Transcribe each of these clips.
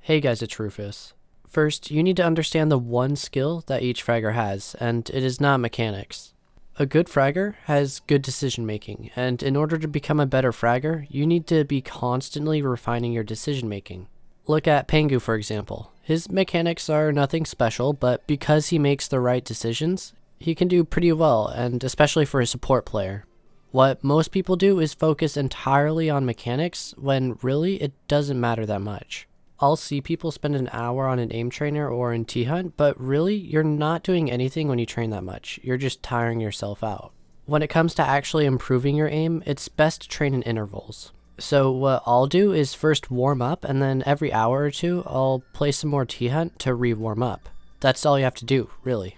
Hey guys, it's Rufus. First, you need to understand the one skill that each fragger has, and it is not mechanics. A good fragger has good decision making, and in order to become a better fragger, you need to be constantly refining your decision making. Look at Pengu for example. His mechanics are nothing special, but because he makes the right decisions, he can do pretty well, and especially for a support player. What most people do is focus entirely on mechanics, when really it doesn't matter that much. I'll see people spend an hour on an aim trainer or in T-Hunt, but really, you're not doing anything when you train that much. You're just tiring yourself out. When it comes to actually improving your aim, it's best to train in intervals. So what I'll do is first warm up, and then every hour or two, I'll play some more T-Hunt to re-warm up. That's all you have to do, really.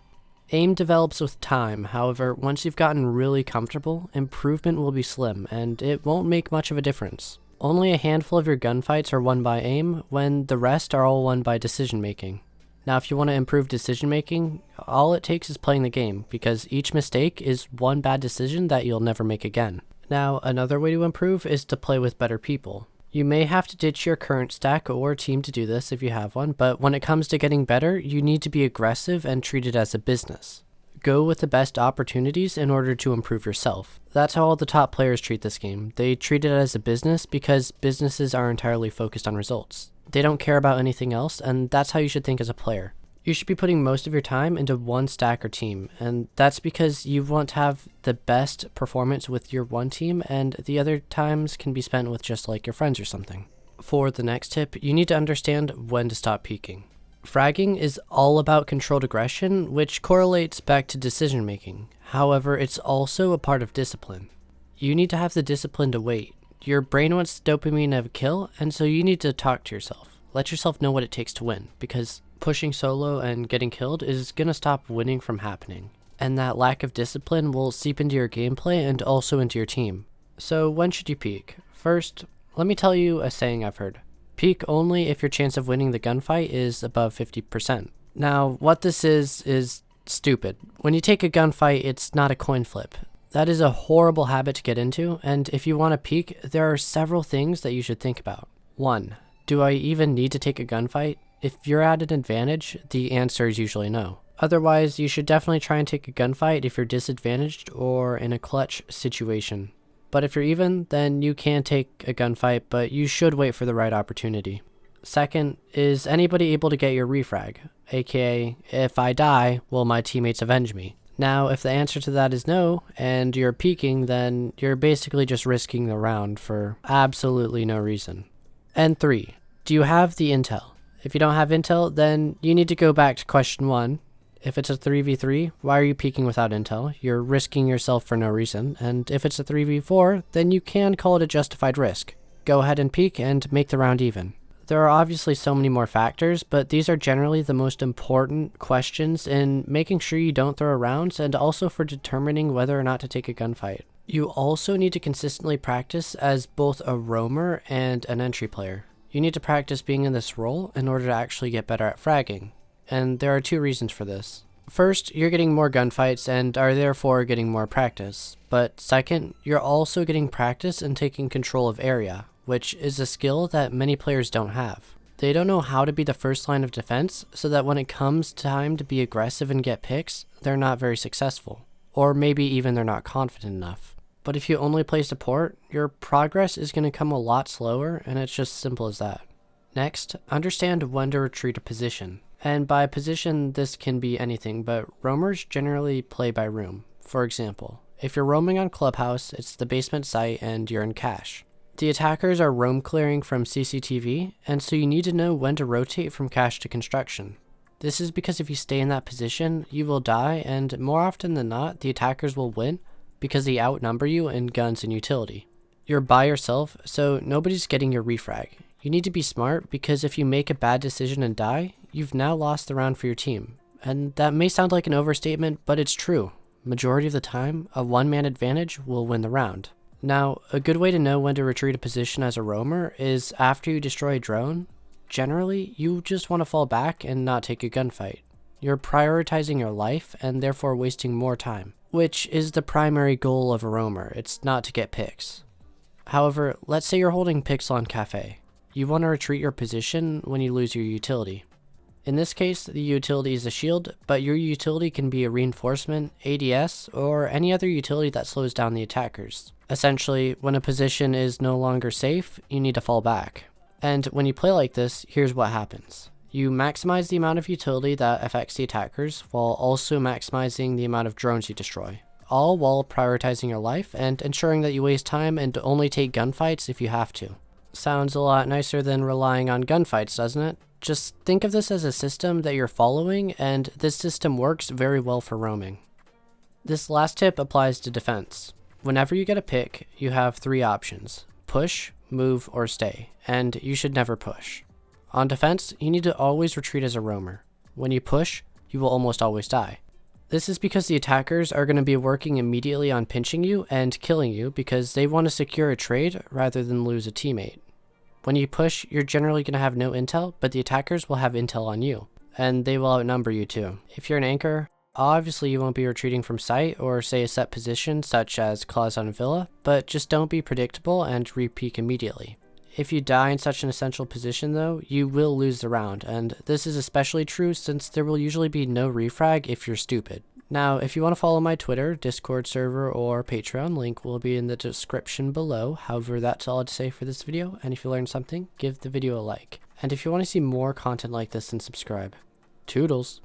Aim develops with time, however, once you've gotten really comfortable, improvement will be slim, and it won't make much of a difference. Only a handful of your gunfights are won by aim, when the rest are all won by decision making. Now if you want to improve decision making, all it takes is playing the game, because each mistake is one bad decision that you'll never make again. Now another way to improve is to play with better people. You may have to ditch your current stack or team to do this if you have one, but when it comes to getting better, you need to be aggressive and treat it as a business. Go with the best opportunities in order to improve yourself. That's how all the top players treat this game. They treat it as a business because businesses are entirely focused on results. They don't care about anything else, and that's how you should think as a player. You should be putting most of your time into one stack or team, and that's because you want to have the best performance with your one team, and the other times can be spent with just like your friends or something. For the next tip, you need to understand when to stop peeking. Fragging is all about controlled aggression, which correlates back to decision making. However, it's also a part of discipline. You need to have the discipline to wait. Your brain wants the dopamine of a kill, and so you need to talk to yourself. Let yourself know what it takes to win, because pushing solo and getting killed is going to stop winning from happening. And that lack of discipline will seep into your gameplay and also into your team. So when should you peek? First, let me tell you a saying I've heard. Peek only if your chance of winning the gunfight is above 50%. Now, what this is stupid. When you take a gunfight, it's not a coin flip. That is a horrible habit to get into, and if you want to peek, there are several things that you should think about. 1. Do I even need to take a gunfight? If you're at an advantage, the answer is usually no. Otherwise, you should definitely try and take a gunfight if you're disadvantaged or in a clutch situation. But if you're even, then you can take a gunfight, but you should wait for the right opportunity. Second, is anybody able to get your refrag? AKA, if I die, will my teammates avenge me? Now, if the answer to that is no, and you're peeking, then you're basically just risking the round for absolutely no reason. And 3, do you have the intel? If you don't have intel, then you need to go back to question 1. If it's a 3v3, why are you peeking without intel? You're risking yourself for no reason. And if it's a 3v4, then you can call it a justified risk. Go ahead and peek and make the round even. There are obviously so many more factors, but these are generally the most important questions in making sure you don't throw rounds and also for determining whether or not to take a gunfight. You also need to consistently practice as both a roamer and an entry player. You need to practice being in this role in order to actually get better at fragging. And there are 2 reasons for this. First, you're getting more gunfights and are therefore getting more practice. But second, you're also getting practice in taking control of area, which is a skill that many players don't have. They don't know how to be the first line of defense, so that when it comes time to be aggressive and get picks, they're not very successful. Or maybe even they're not confident enough. But if you only play support, your progress is going to come a lot slower, and it's just simple as that. Next, understand when to retreat a position. And by position, this can be anything, but roamers generally play by room. For example, if you're roaming on Clubhouse, it's the basement site and you're in cache. The attackers are roam clearing from CCTV, and so you need to know when to rotate from cache to construction. This is because if you stay in that position, you will die, and more often than not, the attackers will win because they outnumber you in guns and utility. You're by yourself, so nobody's getting your refrag. You need to be smart, because if you make a bad decision and die, you've now lost the round for your team. And that may sound like an overstatement, but it's true. Majority of the time, a one-man advantage will win the round. Now, a good way to know when to retreat a position as a roamer is after you destroy a drone. Generally, you just want to fall back and not take a gunfight. You're prioritizing your life and therefore wasting more time, which is the primary goal of a roamer. It's not to get picks. However, let's say you're holding picks on Cafe. you want to retreat your position when you lose your utility. In this case, the utility is a shield, but your utility can be a reinforcement, ADS, or any other utility that slows down the attackers. Essentially, when a position is no longer safe, you need to fall back. And when you play like this, here's what happens. You maximize the amount of utility that affects the attackers, while also maximizing the amount of drones you destroy, all while prioritizing your life and ensuring that you waste time and only take gunfights if you have to. Sounds a lot nicer than relying on gunfights, doesn't it? Just think of this as a system that you're following, and this system works very well for roaming. This last tip applies to defense. Whenever you get a pick, you have 3 options: push, move, or stay, and you should never push. On defense, you need to always retreat as a roamer. When you push, you will almost always die. This is because the attackers are going to be working immediately on pinching you and killing you because they want to secure a trade rather than lose a teammate. When you push, you're generally going to have no intel, but the attackers will have intel on you, and they will outnumber you too. If you're an anchor, obviously you won't be retreating from sight or say a set position such as claws on villa, but just don't be predictable and re-peek immediately. If you die in such an essential position though, you will lose the round, and this is especially true since there will usually be no refrag if you're stupid. Now, if you want to follow my Twitter, Discord server, or Patreon, link will be in the description below. However, that's all I'd say for this video, and if you learned something, give the video a like. And if you want to see more content like this, then subscribe. Toodles!